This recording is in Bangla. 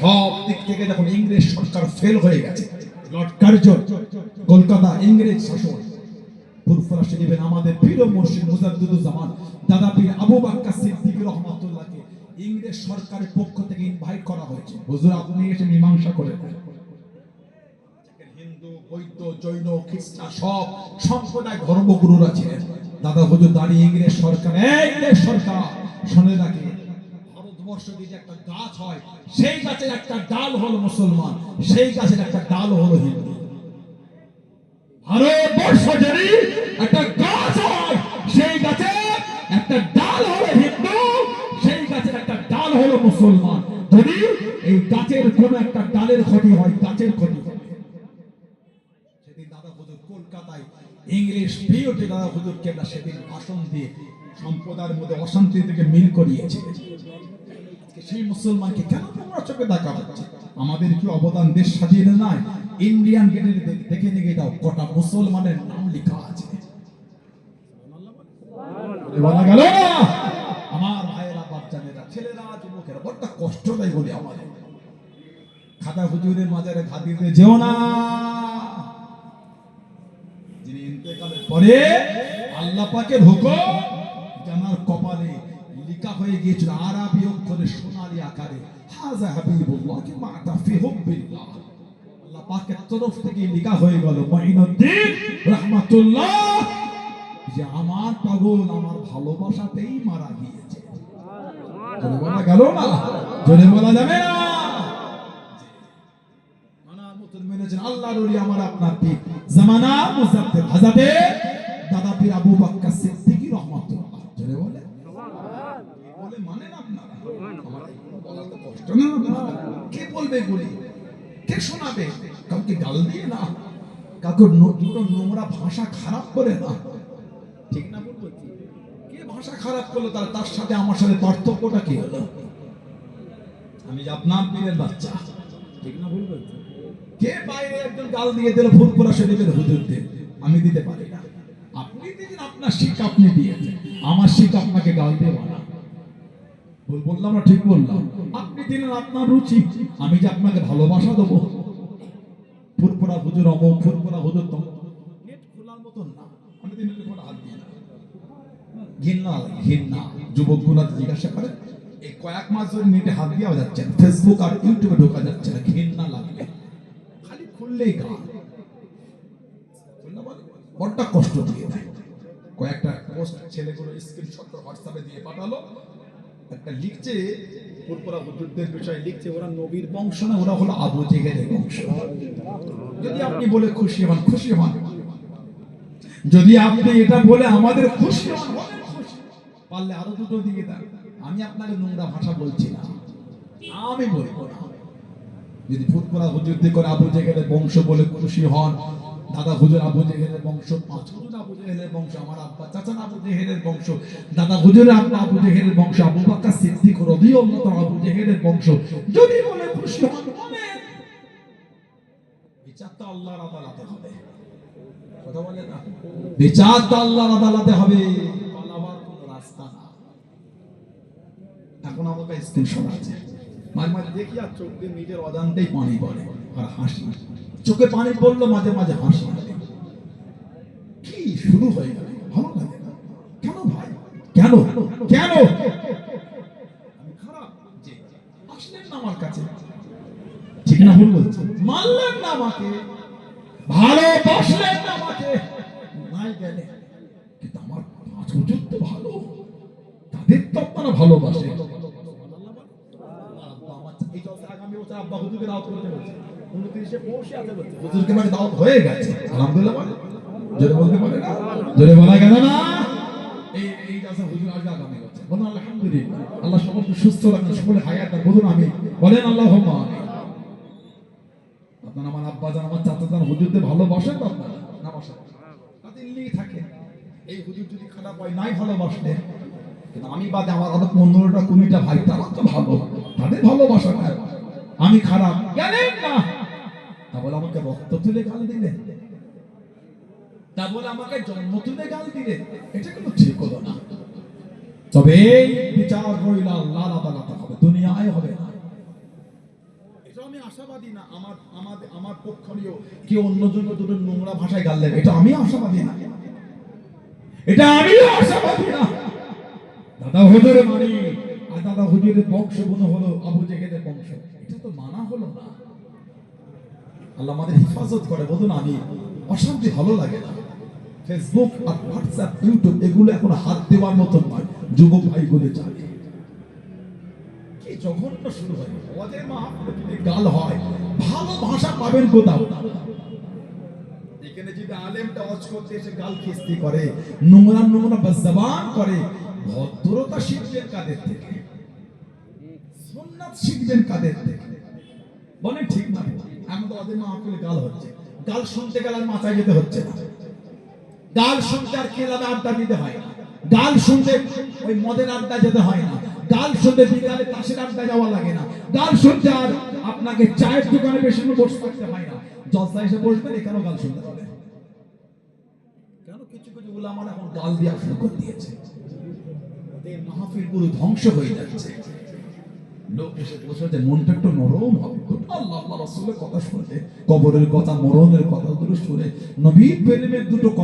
সব দিক থেকে যখন ইংরেজ সরকার ফেল হয়ে গেছে, লর্ড কার্জন কলকাতা ইংরেজ শাসন, ফুরফুরা শরীফের আমাদের পীর মুর্শিদ মুজাদ্দিদুজ্জামান দাদা পীর আবু বকর সিদ্দিক রহমাতুল্লাহকে ইংরেজ সরকারের পক্ষ থেকে ইনভাইট করা হয়েছে, হুজুর আপনি এসে মীমাংসা করে দেন। হিন্দু, বৌদ্ধ, জৈন, খ্রিস্টান সব সম্প্রদায় ধর্মগুরুরা ছিলেন। দাদা হুজুর দাঁড়িয়ে ইংরেজ সরকার, ইংরেজ সরকার শুনে রাখে, ভারতবর্ষে যদি একটা গাছ হয়, সেই গাছের একটা ডাল হলো মুসলমান, সেই গাছের একটা ডাল হলো হিন্দু। ভারতবর্ষ যদি একটা গাছ হয়, সেই গাছের একটা ডাল হলো হিন্দু, সেই গাছের একটা ডাল হলো মুসলমান। যদি এই গাছের কোন একটা ডালের ক্ষতি হয়, গাছের ক্ষতি হবে। সেদিন দাদা হুজুর কলকাতায় ইংলিশ পিওতে দাদা হুজুর কেবলা সেদিন ভাষণ দিয়ে সম্প্রদায়ের মধ্যে অশান্তি থেকে মিল করিয়েছে। সেই মুসলমানকে কেন তোমরা চোখে দেখা হচ্ছে? আমাদের কি অবদান দেশ স্বাধীনে নাই? ইন্ডিয়ান গেটের দেখে নিয়ে যাও, কটা মুসলমানের নাম লেখা আছে। বলা গেল না আমার ভাইয়েরা, বাচ্চারা, ছেলেরা, যুবকেরা বড় কষ্ট দেয় বলে আমাদের খাতা হুজুরের মাজারে ঘা দিতে যেও না। যিনি ইন্তেকালের পরে আল্লাহ পাকের হুকুম জানার কপালে লিখা হয়ে গিয়েছিল আরবি অক্ষরে সোনালী আকারে, হাযা হাবিবুল্লাহ কি মাতা ফি হুব্বিল্লাহ। আল্লাহ পাকের তরফ থেকে লিখা হয়ে গেল মুঈনুদ্দিন রাহমাতুল্লাহ যে আমার পাগল আমার ভালোবাসাতেই মারা গিয়েছে। জোরে বলা গেল না? জোরে বলা যাবে না? মানার মতন মেনেছেন আল্লাহর ওলি আমার আপনার পীর জামানা মুজাদ্দিদ হযরতে দাদা পীর আবু বকর সিদ্দিকী রাহমাতুল্লাহ। জোরে বলে বলে মানেন আপনারা? আমার বলা তো কষ্ট না? কে বলবে গুলি? কে শোনাবে? কাউকে গাল দিয়ে না, কাউকে নোংরা ভাষা খারাপ করে না, ঠিক না? বলবো কে ভাষা খারাপ করলো তার সাথে আমার সাথে পার্থক্যটা কি হলো? আমি যে আপনার পীরের বাচ্চা, ঠিক না? বলবো কে বাইরে একজন গাল দিয়ে দিল ফুরফুরা শরীফের হুজুরদের, আমি দিতে পারি না। আপনি দিন আপনার শিক্ষা আপনি দিয়েছেন, আমার শিক্ষা আপনাকে গাল দেব না। ভুল বললাম না? ঠিক বললাম? আপনি দিলেন আপনার রুচি, আমি যে আপনাকে ভালোবাসা দেবো। ফুরফুরা হুজুর অমুক, ফুরফুরা হুজুর তমুক, নেট খোলার মতন না। আমি দিনের উপর হাত দিই না, ঘৃণা লাগে, ঘৃণা। যুবকগুলো জিজ্ঞাসা করে এই কয়েক মাস ধরে নেটে হাত দেওয়া যাচ্ছে না, ফেসবুক আর ইউটিউবে ঢোকা যাচ্ছে না, ঘৃণা লাগবে। খালি খুললেই গান, বড্ড কষ্ট দিয়ে দেয়। কয়েকটা পোস্ট ছেলেগুলো স্ক্রিনশট করে হোয়াটসঅ্যাপে দিয়ে পাঠালো, একটা লিখছে ফুরফুরা হুজুরদের বিষয়ে লিখছে, ওরা নবীর বংশ না, ওরা হলো আবু জেহেলের বংশ। যদি আপনি বলে খুশি হন, খুশি হন। যদি আপনি এটা বলে আমাদের খুশি হন, পারলে আরো দুটো দিকে দেন। আমি আপনাকে নোংরা ভাষা বলছি না, আমি বলবো না। যদি ফুরফুরা হুজুরদের করে আবু জেহেলের বংশ বলে খুশি হন, দাদা হুজুর আবু জেহেলের বংশ, পাঁচ হুজুর আবু জেহেলের বংশ, আমার আব্বা চাচা আবু জেহেলের বংশ, দাদা হুজুরের আব্বা আবু জেহেলের বংশ, আবু বকর সিদ্দিক রাদিয়াল্লাহু তাআলা আবু জেহেলের বংশ, যদি বলে খুশি হন বলেন। বিচার তো আল্লাহর আদালতে হবে, কথা বলে না? বিচার তো আল্লাহর আদালতে হবে, পালাবার কোনো রাস্তা না। এখন আমাকে স্ক্রিনশট আছে, মাঝে মাঝে দেখি আর চোখ দিয়ে নিজের অজান্তেই পানি পড়ে আর হাসি, চোখে পানি পড়লো, মাঝে মাঝে হাসি। কি শুরু হয়ে গেল? ভালো লাগে না কেন ভাই? কেন কেন আমি খারাপ যে আসলেন না আমার কাছে, ঠিক না? ভুল বলছি? মানলেন না আমাকে, ভালোবাসলেন না আমাকে, নাই গেলে কিন্তু আমার পাঁচ হুজুর তো ভালো, তাদের তো আপনারা ভালোবাসে। আগামী বছর আব্বা হুজুরকে দাওয়াত করতে বলছে, 29-এ পৌষে আছে বলছে, হুজুরকে মানে দাওয়াত হয়ে গেছে, আলহামদুলিল্লাহ বলে। জোরে বলতে পারে না? জোরে বলা গেল না? এই দাসা হুজুর আসবে আগামী বছর, বলুন আলহামদুলিল্লাহ। আল্লাহ সকলকে সুস্থ রাখেন, সকলে হায়াত রাখেন, বলুন আমি, বলেন আল্লাহুম্মা আমিন। আপনারা আমার আব্বা জান, আমার চাচা জান হুজুরদের ভালোবাসেন তো? আপনারা না বাসেন? তাদের লিয়ে থাকে। এই হুজুর যদি খারাপ হয় নাই ভালোবাসলে, কিন্তু আমি বাদে আমার আরো 15টা 20টা ভাই, তারা তো ভালো, তাদের ভালোবাসা না। আমি খারাপ জানেন না, তা বলে আমাকে রক্ত তুলে গাল দিলেন, তা বলে আমাকে জন্ম তুলে গাল দিলেন, এটা কিন্তু ঠিক হলো না। তবে এই বিচার রইল আল্লাহর আদালতে হবে, দুনিয়ায় হবে না। এটা আমি আশাবাদী না। আমার পক্ষীয় কেউ অন্যজন দুটো নোংরা ভাষায় গাল দেবে, এটা আমি আশাবাদী না, এটা আমিও আশাবাদী না। দাদা হুজুরে মানি, আর দাদা হুজুরের বংশ গুণ হলো আবু জেহেলের বংশ, এটা তো মানা হলো না। আল্লাহ আমাদের হেফাজত করে, বলুন আমি। অশান্তি ভালো লাগে না। ফেসবুক আর হোয়াটসঅ্যাপ ইউটিউব এগুলো এখন হাত দেওয়ার মতন নয়। যুবক ভাইগুলো জানে কি জঘন্য শুরু হয়, ওদের মাহফিলে গাল হয়। ভালো ভাষা পাবেন কোথাও? এখানে যদি আলেমটা ওয়াজ করতে এসে গাল খিস্তি করে, নোংরা নোংরা বাজবান করে, ভদ্রতা শিখবেন কাদের থেকে? সুন্নাত শিখবেন কাদের থেকে? বলেন ঠিক না? আমাদের ওদের মাহফিলে গাল হচ্ছে, গাল শুনতে গেলে আর মাথায় যেতে হচ্ছে না। গাল শুনতে আর ক্লাবে আড্ডা দিতে হয় না, গাল শুনতে ওই মদের আড্ডা যেতে হয় না, গাল শুনতে বিকালে তাসের আড্ডা যাওয়া লাগে না, গাল শুনতে আর আপনাকে চায়ের দোকানে বেশি বসে থাকতে হয় না। জলসা এসে বসবেন, এখানেও গাল শুনতে হবে। কেন? কিছু কিছু উলামা এখন গাল দেওয়া শুরু করে দিয়েছে, মাহফিল পুরো ধ্বংস হয়ে যাচ্ছে। লোক এসে বসে মনটা একটু নরম হবে, আল্লাহ আল্লাহ রাসূলের কথা শুনতে, কবরের কথা, মরণের কথা শুনে, নবীর প্রেমের দুটো কথা